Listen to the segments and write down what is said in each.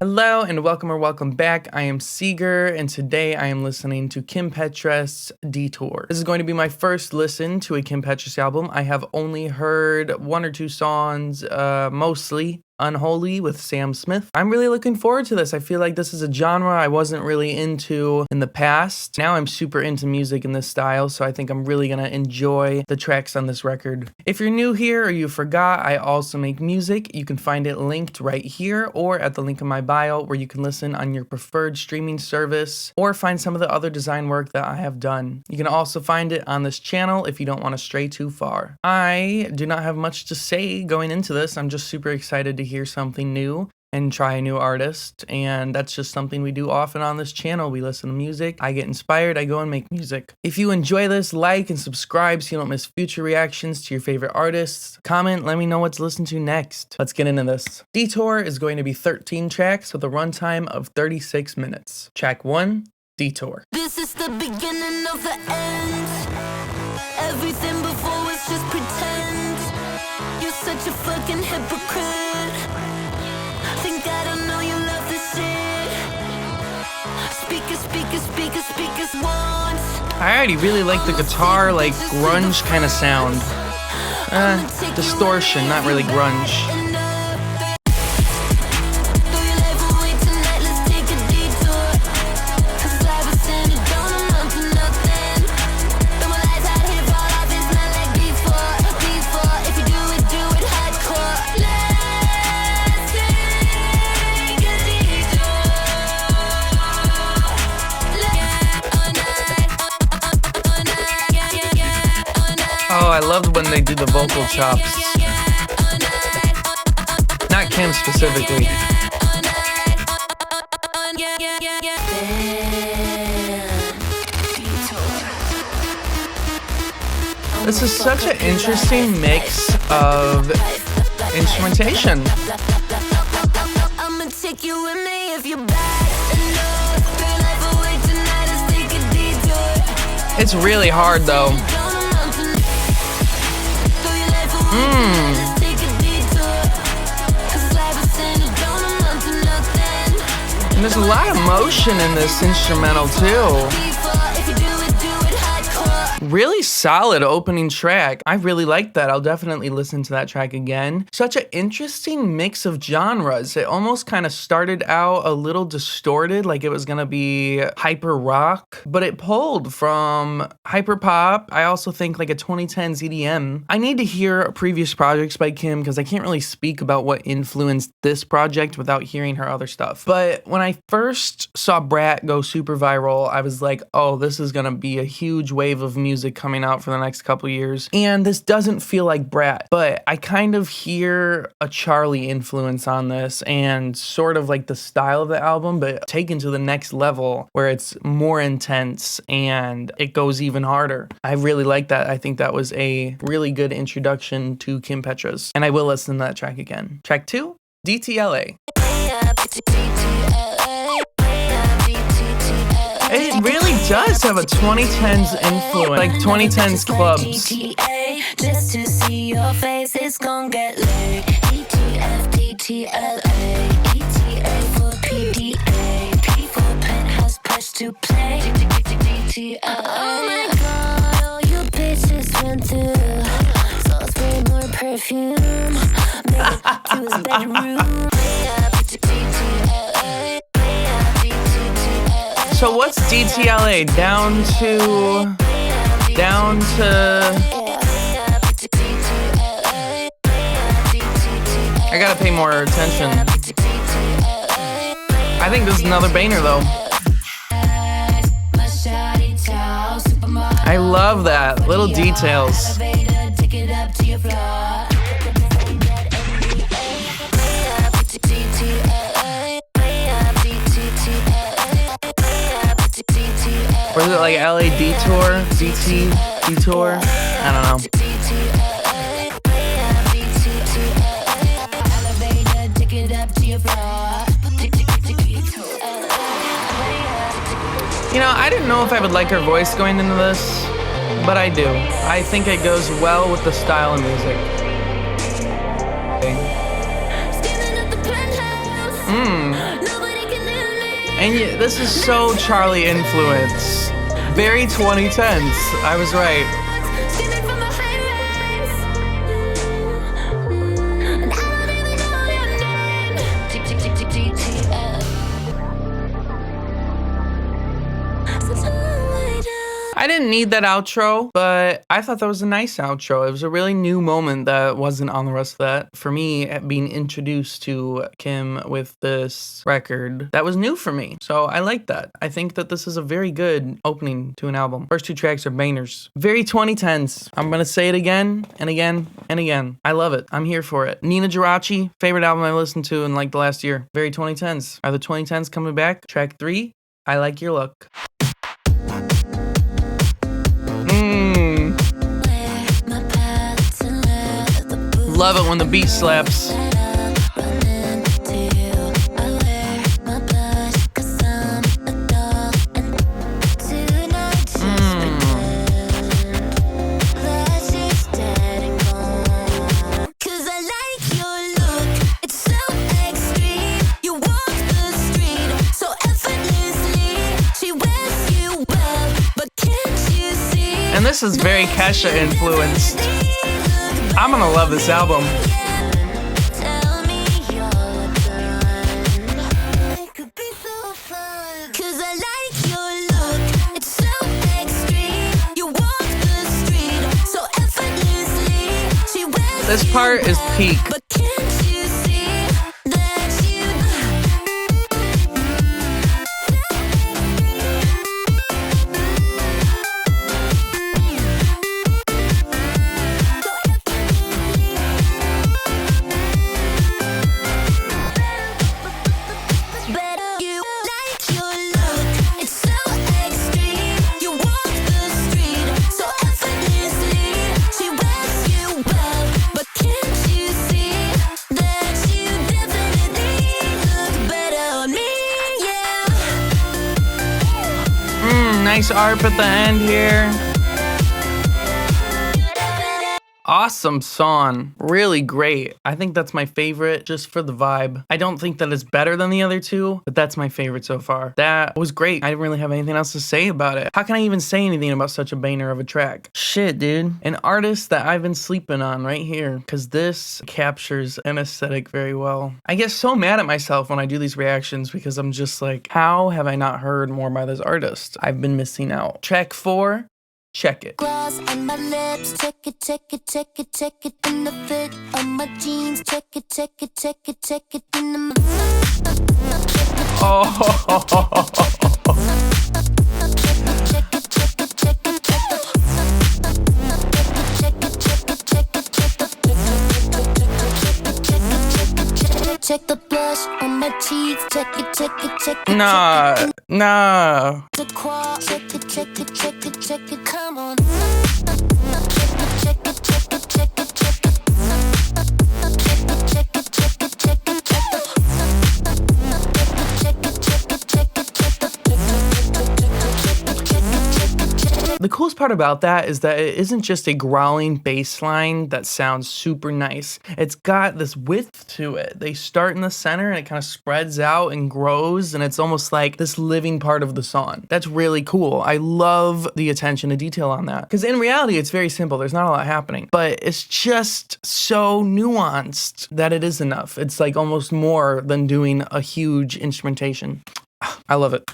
Hello and welcome or welcome back. I am Seeger and today I am listening to Kim Petras' Detour. This is going to be my first listen to a Kim Petras album. I have only heard one or two songs, mostly Unholy with Sam Smith. I'm really looking forward to this. I feel like this is a genre I wasn't really into in the past. Now I'm super into music in this style, so I think I'm really gonna enjoy the tracks on this record. If you're new here or you forgot, I also make music. You can find it linked right here or at the link in my bio where you can listen on your preferred streaming service or find some of the other design work that I have done. You can also find it on this channel if you don't want to stray too far. I do not have much to say going into this. I'm just super excited to hear something new and try a new artist, and that's just something we do often on this channel. We listen to music, I get inspired, I go and make music. If you enjoy this, like and subscribe so you don't miss future reactions to your favorite artists. Comment, let me know what to listen to next. Let's get into this. Detour is going to be 13 tracks with a runtime of 36 minutes. Track 1, Detour. This is the beginning of the end. Everything before was just pretend. You're such a fucking hypocrite. Think I don't know you love this shit. Speakers want. I already really like the guitar, like grunge kind of sound. Distortion, not really grunge. Oh, I loved when they do the vocal chops. Not Kim specifically. This is such an interesting mix of instrumentation. I'ma take you with me if you're bad enough. Girl, life away tonight, let's take a detour. It's really hard though. And there's a lot of motion in this instrumental too. Really solid opening track. I really like that. I'll definitely listen to that track again. Such an interesting mix of genres. It almost kind of started out a little distorted, like it was gonna be hyper rock, but it pulled from hyper pop. I also think like a 2010s EDM. I need to hear previous projects by Kim because I can't really speak about what influenced this project without hearing her other stuff. But when I first saw Brat go super viral, I was like, oh, this is gonna be a huge wave of music coming out for the next couple years. And this doesn't feel like Brat, but I kind of hear a Charlie influence on this and sort of like the style of the album, but taken to the next level where it's more intense and it goes even harder. I really like that. I think that was a really good introduction to Kim Petras, and I will listen to that track again. Track 2, DTLA. It really does have a 2010s influence, like 2010s clubs. Just to see your face, it's gon' get late. ETF, DTLA, ETA for PDA, P for penthouse, push to play. DTLA. Oh my god, all you bitches went through. So spray more perfume, make it to his bedroom. So what's DTLA? Down to... I gotta pay more attention. I think this is another banger though. I love that. Little details. Or is it like LA Detour? Detour? I don't know. You know, I didn't know if I would like her voice going into this, but I do. I think it goes well with the style of music. And this is so Charlie influence. Very 2010s. I was right. I didn't need that outro, but I thought that was a nice outro. It was a really new moment that wasn't on the rest of that. For me, being introduced to Kim with this record, that was new for me. So I like that. I think that this is a very good opening to an album. First two tracks are bangers. Very 2010s. I'm gonna say it again and again and again. I love it. I'm here for it. Nina Geraci, favorite album I listened to in like the last year. Very 2010s. Are the 2010s coming back? Track 3, I Like Your Look. Love it when the beat slaps. And this is very Kesha influenced. I'm gonna love this album. This part is peak. Nice ARP at the end here. Awesome song. Really great. I think that's my favorite just for the vibe. I don't think that it's better than the other two, but that's my favorite so far. That was great. I didn't really have anything else to say about it. How can I even say anything about such a banger of a track? Shit, dude. An artist that I've been sleeping on right here, because this captures an aesthetic very well. I get so mad at myself when I do these reactions because I'm just like, how have I not heard more by this artist? I've been missing out. Track 4. Check it. Gloss on my lips, check it, check it, check it, check it in the fit on my jeans, check it, check it, check it, check it in the. Oh. Check the blush on my cheeks, check it, check it, check it. Nah. The quad, check it, check it, check it, check it. Come on. The coolest part about that is that it isn't just a growling bass line that sounds super nice. It's got this width to it. They start in the center and it kind of spreads out and grows, and it's almost like this living part of the song. That's really cool. I love the attention to detail on that. Because in reality, it's very simple. There's not a lot happening. But it's just so nuanced that it is enough. It's like almost more than doing a huge instrumentation. I love it.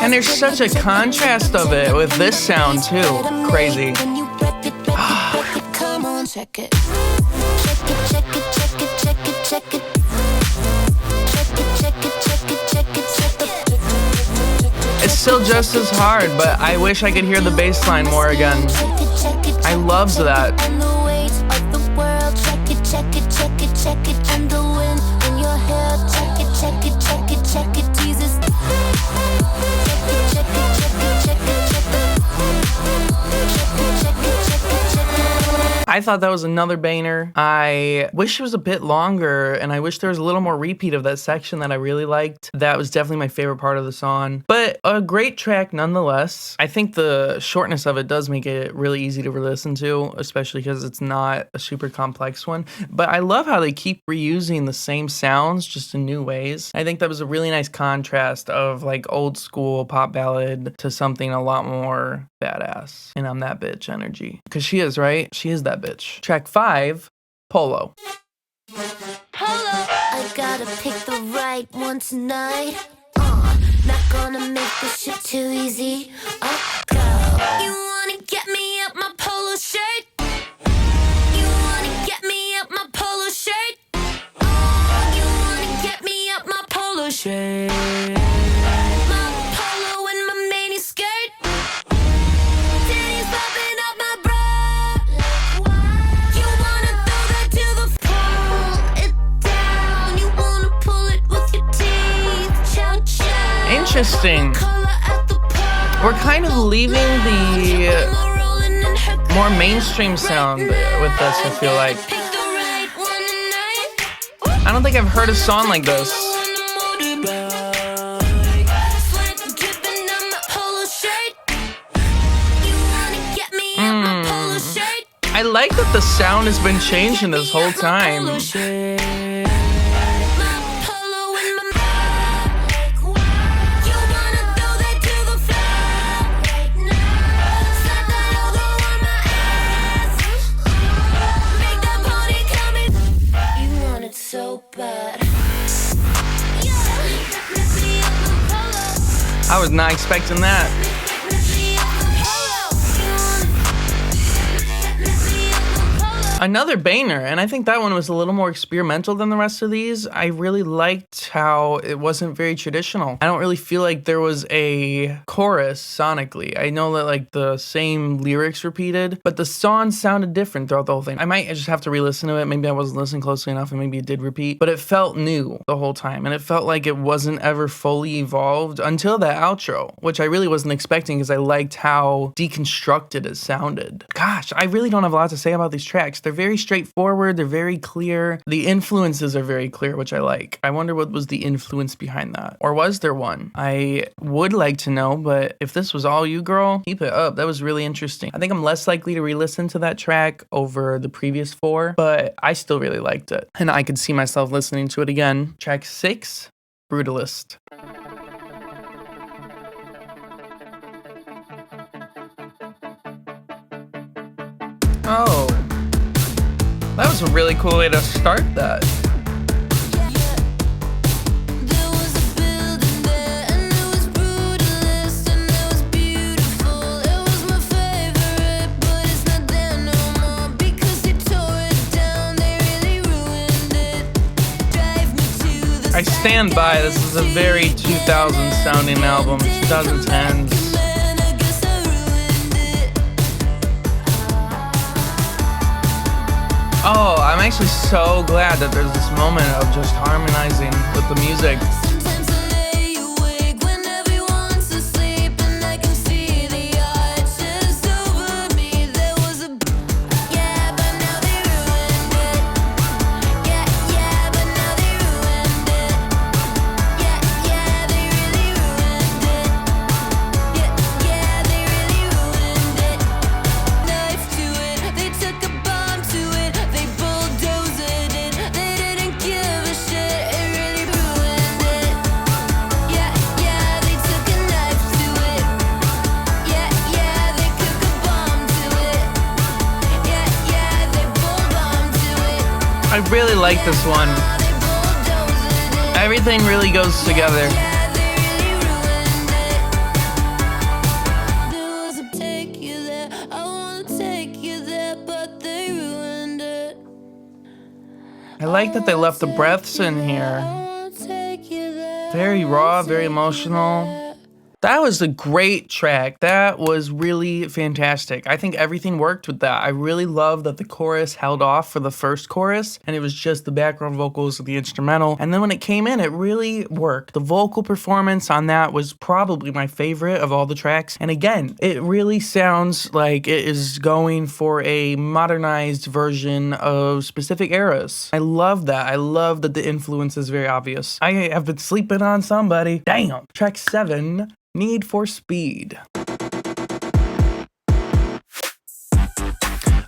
And there's such a contrast of it with this sound too. Crazy. Come on, check it. It's still just as hard, but I wish I could hear the bass line more again. I loved that. I I thought that was another banger. I wish it was a bit longer, and I wish there was a little more repeat of that section that I really liked. That was definitely my favorite part of the song, but a great track nonetheless. I think the shortness of it does make it really easy to listen to, especially because it's not a super complex one. But I love how they keep reusing the same sounds just in new ways. I think that was a really nice contrast of like old school pop ballad to something a lot more badass and I'm that bitch energy. Because she is, right? She is that bitch. Track 5, Polo. I gotta pick the right one tonight. Not gonna make this shit too easy. Go. You wanna get me up my polo shirt? You wanna get me up my polo shirt? You wanna get me up my polo shirt? My polo and my mini skirt. Titties popping up my bra. You wanna throw that to the pull it down. You wanna pull it with your teeth. Chow chow. Interesting. We're kind of leaving the more mainstream sound with this, I feel like. I don't think I've heard a song like this. I like that the sound has been changing this whole time. I was not expecting that. Another banger, and I think that one was a little more experimental than the rest of these. I really liked how it wasn't very traditional. I don't really feel like there was a chorus sonically. I know that like the same lyrics repeated, but the song sounded different throughout the whole thing. I might just have to re-listen to it. Maybe I wasn't listening closely enough and maybe it did repeat, but it felt new the whole time. And it felt like it wasn't ever fully evolved until that outro, which I really wasn't expecting because I liked how deconstructed it sounded. Gosh, I really don't have a lot to say about these tracks. They're very straightforward. They're very clear. The influences are very clear, which I like. I wonder what was the influence behind that. Or was there one? I would like to know, but if this was all you, girl, keep it up. That was really interesting. I think I'm less likely to re-listen to that track over the previous 4, but I still really liked it. And I could see myself listening to it again. Track 6, Brutalist. Oh. That was a really cool way to start that. There was a building there, and it was brutalist, and it was beautiful. It was my favorite, but it's not there no more because they tore it down. They really ruined it. Drive me to the I stand by. This is a very 2000s sounding album, 2010s. Oh, I'm actually so glad that there's this moment of just harmonizing with the music. I really like this one. Everything really goes together. I like that they left the breaths in here. Very raw, very emotional. That was a great track. That was really fantastic. I think everything worked with that. I really love that the chorus held off for the first chorus and it was just the background vocals of the instrumental. And then when it came in, it really worked. The vocal performance on that was probably my favorite of all the tracks. And again, it really sounds like it is going for a modernized version of specific eras. I love that. I love that the influence is very obvious. I have been sleeping on somebody. Damn. Track 7. Need for Speed.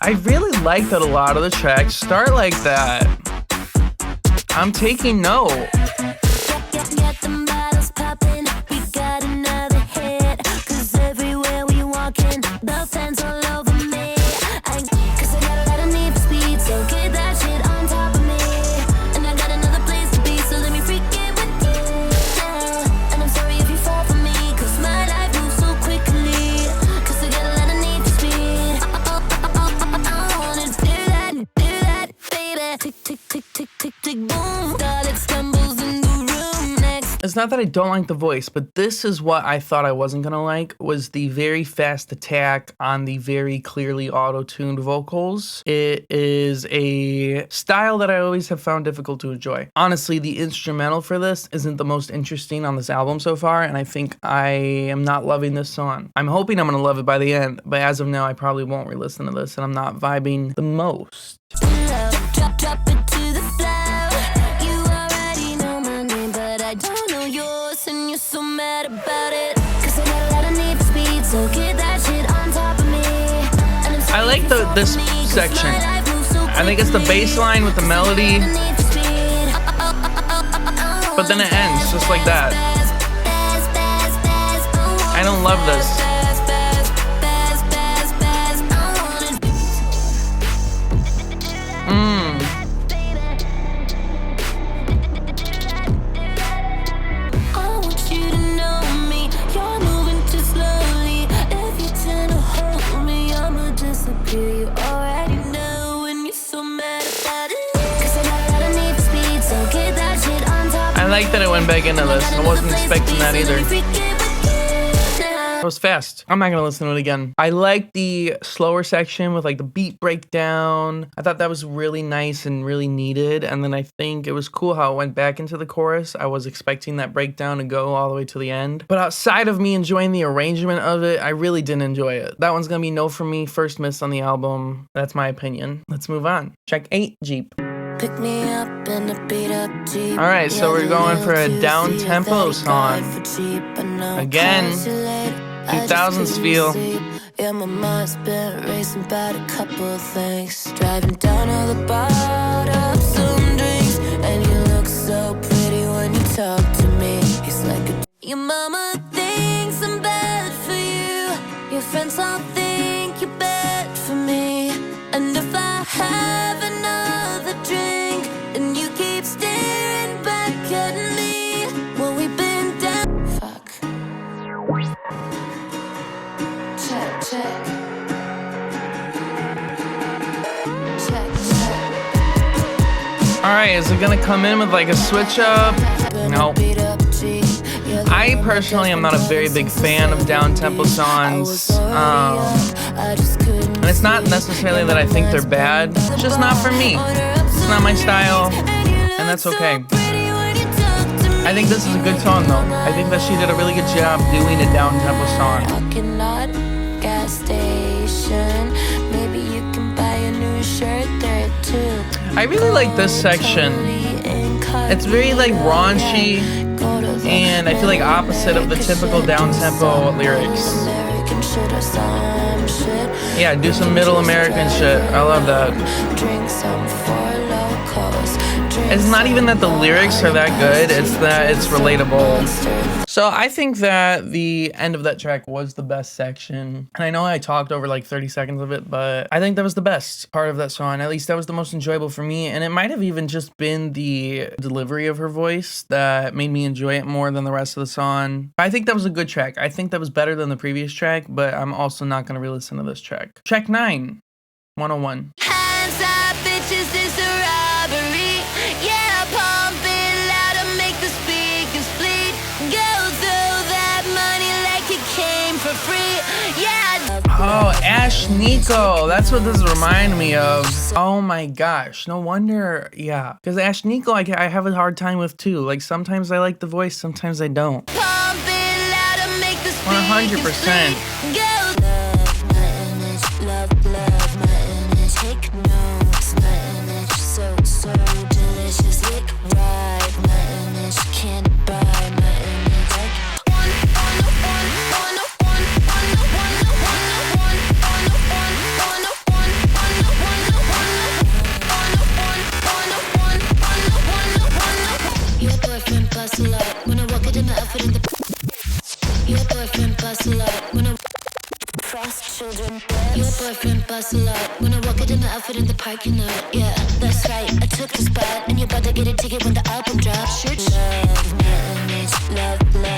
I really like that a lot of the tracks start like that. I'm taking note. Get them bottles popping, we got another hit. 'Cause everywhere we walking, the fans all over me. 'Cause I got a lot of need for speed, so get that shit on top of me. And I got another place to be, so let me freak it with you. And I'm sorry if you fall for me, 'cause my life moves so quickly. 'Cause I got a lot of need for speed. I wanna do that, baby. Tick, tick, tick, tick, tick, tick, boom. Started stumbles in the room next. It's not that I don't like the voice, but this is what I thought I wasn't gonna like, was the very fast attack on the very clearly auto-tuned vocals. It is a style that I always have found difficult to enjoy. Honestly, the instrumental for this isn't the most interesting on this album so far, and I think I am not loving this song. I'm hoping I'm gonna love it by the end, but as of now, I probably won't re-listen to this, and I'm not vibing the most. Drop it to the floor. You already know my name, but I don't know yours, and you're so mad about it. 'Cause I got a lot of need for speed, so get that shit on top of me. And I'm sorry I like if you fall this for me, 'cause section. my life moves so I think it's the quickly. bass line with the melody, Got a need for speed. but then it ends just like that. I don't love this. I want you to know me. You're moving too slowly. If you tend to hold me, I'ma disappear. You already know when you're so mad about it. 'Cause I got a lot of need for speed, so get that shit on top. I like that it went back into this. I wasn't expecting that either. It was fast. I'm not gonna listen to it again. I like the slower section with like the beat breakdown. I thought that was really nice and really needed. And then I think it was cool how it went back into the chorus. I was expecting that breakdown to go all the way to the end. But outside of me enjoying the arrangement of it, I really didn't enjoy it. That one's gonna be no for me. First miss on the album. That's my opinion. Let's move on. Track 8, Jeep. Pick me up in a beat up Jeep. All right, so we're going for a down-tempo song. Again, 2000s feel. Yeah, my mind's been racing about a couple things. Driving down to the bar to have some drinks. And you look so pretty when you talk to me. He's like your mama thinks I'm bad for you. Your friends all think you're bad for me. And if I have another drink and you keep staring back at me, well, we've been down. Fuck. Check, check. Check, check. All right, is it gonna come in with like a switch up? No. I personally am not a very big fan of down-tempo songs. And it's not necessarily that I think they're bad, it's just not for me. It's not my style, and that's okay. I think this is a good song though. I think that she did a really good job doing a down-tempo song. Parking lot, gas station. Maybe you can buy a new shirt there too. I really like this section. It's very like raunchy, and I feel like opposite of the typical down-tempo lyrics. Yeah, do some middle American shit. I love that. It's not even that the lyrics are that good, it's that it's relatable. So I think that the end of that track was the best section. And I know I talked over like 30 seconds of it, but I think that was the best part of that song. At least that was the most enjoyable for me. And it might have even just been the delivery of her voice that made me enjoy it more than the rest of the song. I think that was a good track. I think that was better than the previous track, but I'm also not going to re-listen to this track. Track 9, 101. Hands up, bitches, it's a robbery. Yeah, pump it loud and make the speakers bleed. Go throw that money Oh, Ash Nico. That's what this reminded me of. Oh my gosh. No wonder. Yeah. Because Ash Nico, I have a hard time with too. Like sometimes I like the voice, sometimes I don't. 100%. Your boyfriend busts a lot when I walk it in the outfit in the parking lot. Yeah, that's right. I took the spot, and you're about to get a ticket when the album drops. Love my image, love my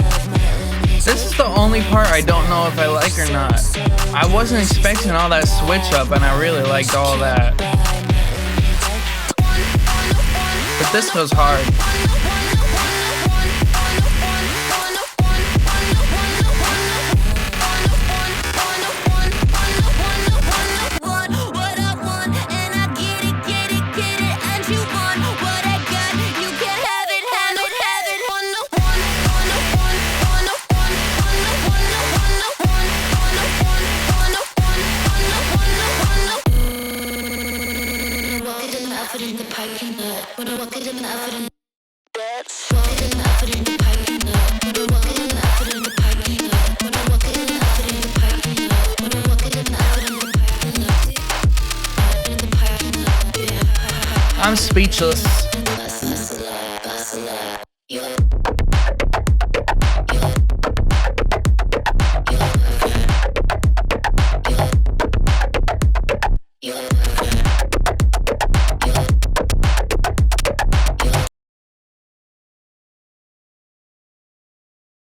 image. This is the only part I don't know if I like or not. I wasn't expecting all that switch up, and I really liked all that. But this was hard. I'm speechless.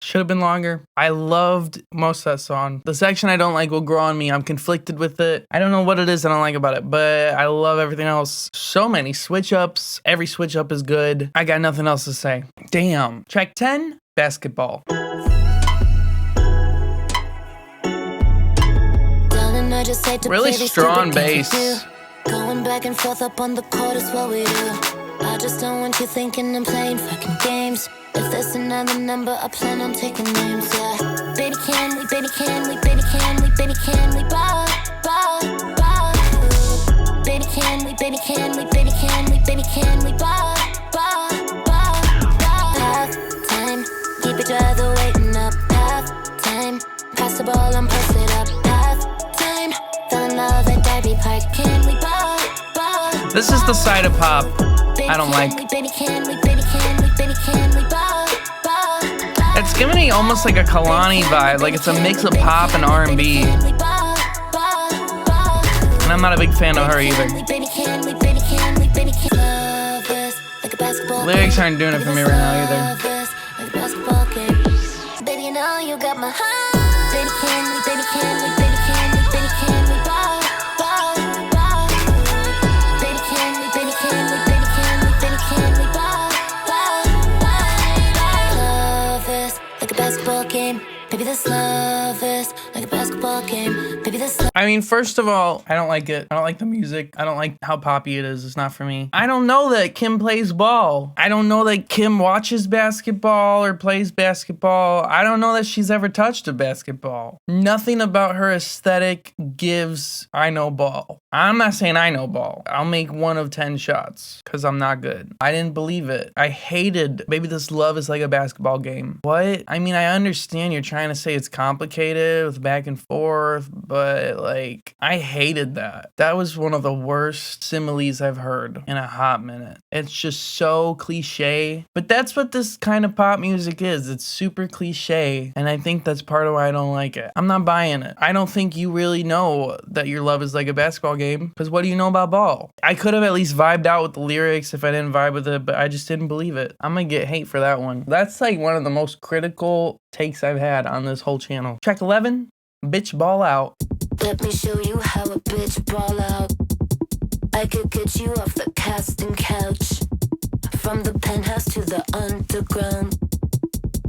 Should have been longer. I loved most of that song. The section I don't like will grow on me. I'm conflicted with it. I don't know what it is I don't like about it, but I love everything else. So many switch ups. Every switch up is good. I got nothing else to say. Damn. Track 10, Basketball. Really strong bass. Going back and forth up on the court is what we do. I just don't want you thinking I'm playing fucking games. If there's another number, I plan on taking names, yeah. Baby, can we, baby, can we, baby, can we, baby, can we ball, ball, ball? Baby, can we, baby, can we, baby, can we, baby, can we ball, ball, ball, ball? Half time, keep each other waiting up. Half time, pass the ball, I'm posted up. Half time, fell in love at Derby Park. Can we ball, ball? This is the side of pop I don't like. It's giving me almost like a Kalani vibe, like it's a mix of pop and R&B. And I'm not a big fan of her either. Lyrics aren't doing it for me right now either. Baby, you know you got my heart. Baby, can we, baby, can we, baby, can we, baby, can we ball, ball, ball? Baby, can we, baby, can we, baby, can we, baby, can we ball, ball, ball? Love is like a basketball game. Baby, this love is like a basketball game. Baby, this love. I mean, first of all, I don't like it. I don't like the music. I don't like how poppy it is. It's not for me. I don't know that Kim plays ball. I don't know that Kim watches basketball or plays basketball. I don't know that she's ever touched a basketball. Nothing about her aesthetic gives I know ball. I'm not saying I know ball. I'll make 1 of 10 shots because I'm not good. I didn't believe it. I hated Baby This Love is like a basketball game. What? I mean, I understand you're trying to say it's complicated with back and forth, but like, I hated that. That was one of the worst similes I've heard in a hot minute. It's just so cliche, but that's what this kind of pop music is. It's super cliche, and I think that's part of why I don't like it. I'm not buying it. I don't think you really know that your love is like a basketball game, because what do you know about ball? I could have at least vibed out with the lyrics if I didn't vibe with it, but I just didn't believe it. I'm gonna get hate for that one. That's like one of the most critical takes I've had on this whole channel. Track 11, Bitch Ball Out. Let me show you how a bitch ball out. I could get you off the casting couch, from the penthouse to the underground.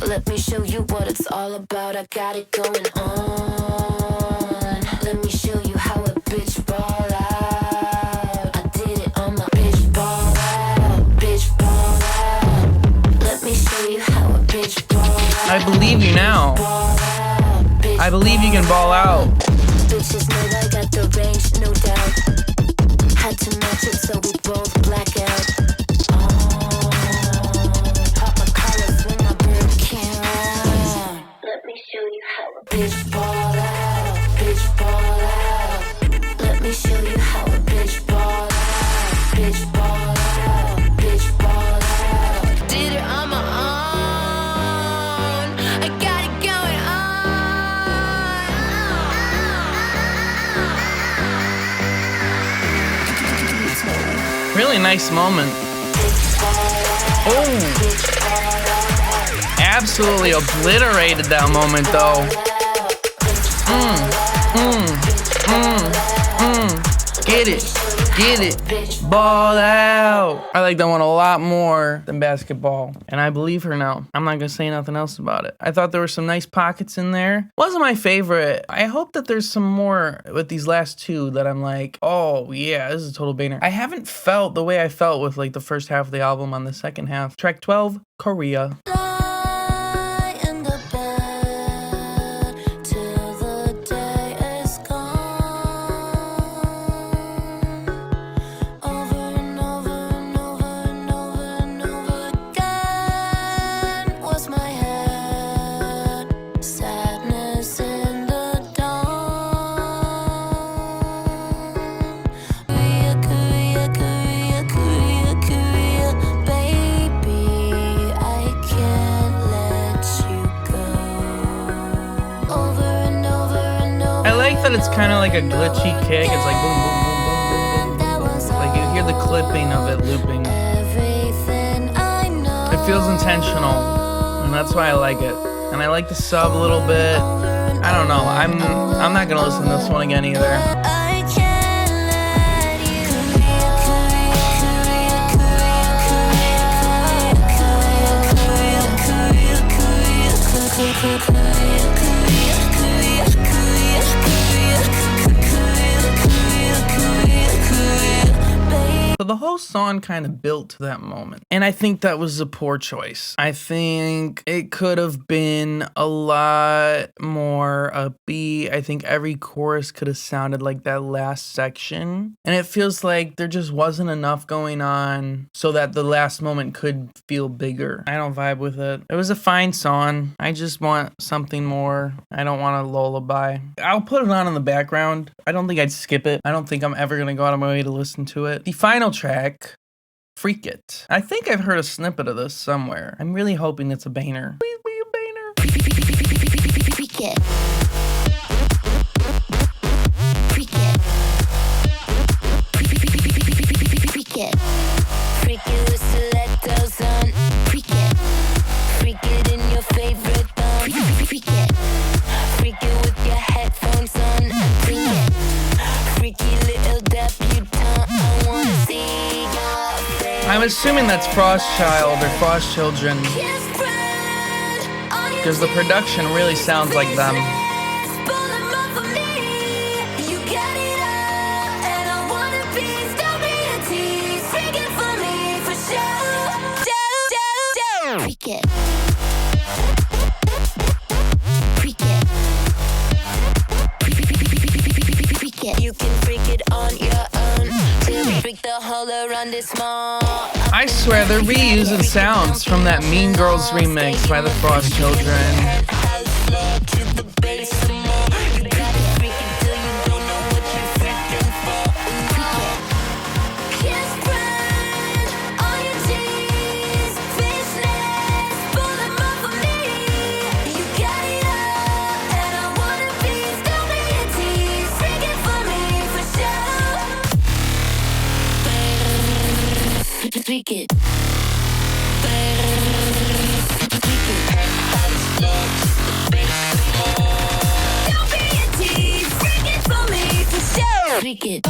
Let me show you what it's all about. I got it going on. Let me show you how a bitch ball out. I did it on my bitch ball out. Bitch ball out. Let me show you how a bitch ball out. I believe you now. I believe you can ball out. Bitches know I got the range, no doubt. Had to match it so we both black out. Pop my collar, swing my bird can. Let me show you how a bitch ball out. Bitch ball out. Let me show you how a bitch ball out. Bitch ball out. Bitch ball out. Did it on my own. I got it going on. Really nice moment. Oh, absolutely obliterated that moment though. Get it, ball out. I like that one a lot more than basketball, and I believe her now. I'm not gonna say nothing else about it. I thought there were some nice pockets in there. Wasn't my favorite. I hope that there's some more with these last two that I'm like, oh yeah, this is a total banger. I haven't felt the way I felt with like the first half of the album on the second half. Track 12, Korea. Lie in the bed till the day is gone. Over and over and over and over and over again was my head. Sadness in the dawn. Korea, Korea, Korea, Korea, Korea, baby, I can't let you go. Over and over and over. I like that it's kind of like a glitchy kick. It's like boom, boom, boom, boom, boom, boom, boom. Like you hear the clipping of it looping. Everything I know. It feels intentional, and that's why I like it. And I like the sub a little bit. I don't know. I'm not gonna listen to this one again either. I can't let you. So the whole song kind of built to that moment. And I think that was a poor choice. I think it could have been a lot more upbeat. I think every chorus could have sounded like that last section. And it feels like there just wasn't enough going on so that the last moment could feel bigger. I don't vibe with it. It was a fine song. I just want something more. I don't want a lullaby. I'll put it on in the background. I don't think I'd skip it. I don't think I'm ever going to go out of my way to listen to it. The final track, Freak It. I think I've heard a snippet of this somewhere. I'm really hoping it's a banger. Please be a banger. Freak it. Freak it. Freak it. Freak it with stilettos on. Freak it. Freak it in your favorite thong. Freak it. Freak it with your headphones on. Freak it. Freaky little debutante. I wanna see your face. I'm assuming that's Frost Child or Frost Children, because the production really sounds like them. Freak it. Freak it. Freak it. You can freak it on your own. Till we freak the whole around this mall. I swear they're reusing sounds from that Mean Girls remix by the Frost Children. Freak it. Don't be a tease. Freak it for me for sure. Freak it.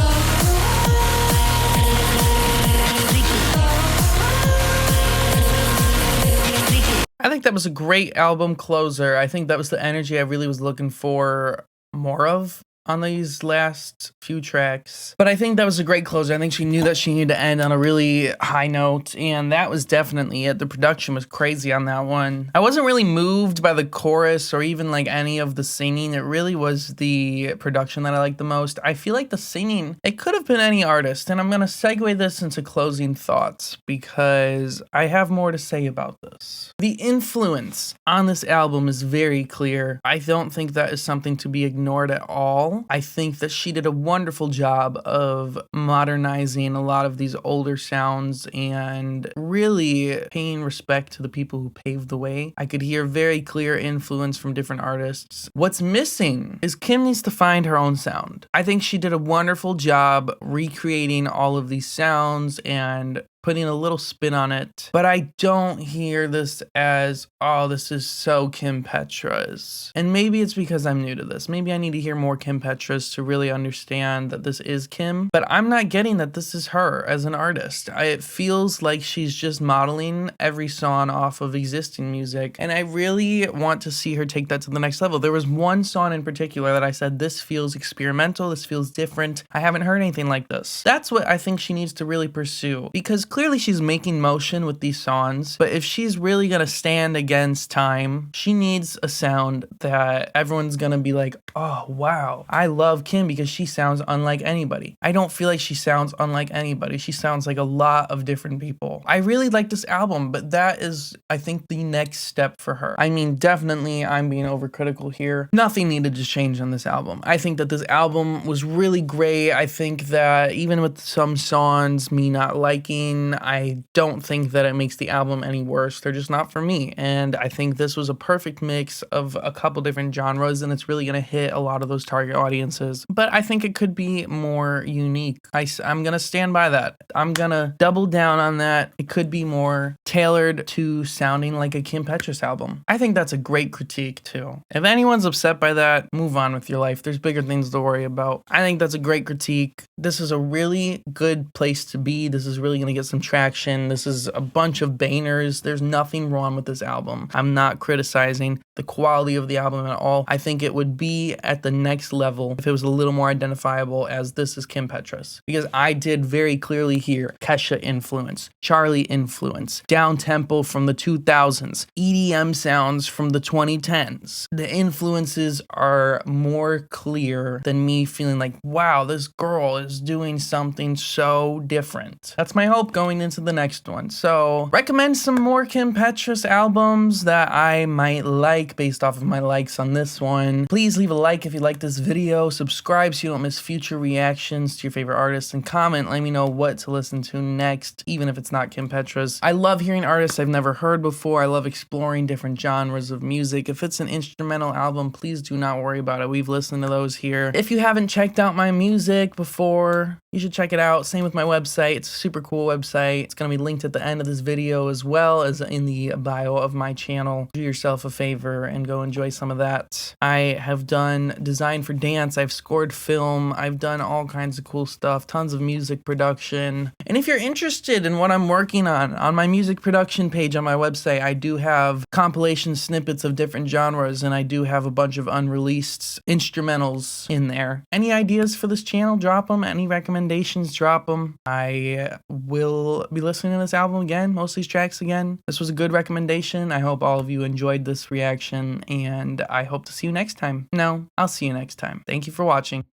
I think that was a great album closer. I think that was the energy I really was looking for more of. on these last few tracks. But I think that was a great closer. I think she knew that she needed to end on a really high note, and that was definitely it. The production was crazy on that one. I wasn't really moved by the chorus or even like any of the singing. It really was the production that I liked the most. I feel like the singing, it could have been any artist, and I'm gonna segue this into closing thoughts because I have more to say about this. The influence on this album is very clear. I don't think that is something to be ignored at all. I think that she did a wonderful job of modernizing a lot of these older sounds and really paying respect to the people who paved the way. I could hear very clear influence from different artists. What's missing is Kim needs to find her own sound. I think she did a wonderful job recreating all of these sounds and putting a little spin on it, but I don't hear this as, oh, this is so Kim Petras. And maybe it's because I'm new to this. Maybe I need to hear more Kim Petras to really understand that this is Kim, but I'm not getting that this is her as an artist. It feels like she's just modeling every song off of existing music, and I really want to see her take that to the next level. There was one song in particular that I said, this feels experimental, this feels different. I haven't heard anything like this. That's what I think she needs to really pursue, because clearly she's making motion with these songs, but if she's really gonna stand against time, she needs a sound that everyone's gonna be like, oh wow, I love Kim because she sounds unlike anybody. I don't feel like she sounds unlike anybody. She sounds like a lot of different people. I really like this album, but that is, I think, the next step for her. I mean, definitely I'm being overcritical here. Nothing needed to change on this album. I think that this album was really great. I think that even with some songs me not liking, I don't think that it makes the album any worse. They're just not for me. And I think this was a perfect mix of a couple different genres, and it's really going to hit a lot of those target audiences. But I think it could be more unique. I'm going to stand by that. I'm going to double down on that. It could be more tailored to sounding like a Kim Petras album. I think that's a great critique too. If anyone's upset by that, move on with your life. There's bigger things to worry about. I think that's a great critique. This is a really good place to be. This is really going to get some traction. This is a bunch of bangers. There's nothing wrong with this album. I'm not criticizing the quality of the album at all. I think it would be at the next level if it was a little more identifiable as this is Kim Petras, because I did very clearly hear Kesha influence, Charlie influence, down tempo from the 2000s, EDM sounds from the 2010s. The influences are more clear than me feeling like, wow, this girl is doing something so different. That's my hope going into the next one. So recommend some more Kim Petras albums that I might like based off of my likes on this one. Please leave a like if you like this video, subscribe so you don't miss future reactions to your favorite artists, and comment, let me know what to listen to next, even if it's not Kim Petras. I love hearing artists I've never heard before. I love exploring different genres of music. If it's an instrumental album, please do not worry about it. We've listened to those here. If you haven't checked out my music before, you should check it out. Same with my website. It's a super cool website. It's going to be linked at the end of this video as well as in the bio of my channel. Do yourself a favor and go enjoy some of that. I have done design for dance. I've scored film. I've done all kinds of cool stuff. Tons of music production. And if you're interested in what I'm working on my music production page on my website, I do have compilation snippets of different genres, and I do have a bunch of unreleased instrumentals in there. Any ideas for this channel? Drop them. Any recommendations? Drop them. I will be listening to this album again, most of these tracks again. This was a good recommendation. I hope all of you enjoyed this reaction, and I hope to see you next time. No, I'll see you next time. Thank you for watching.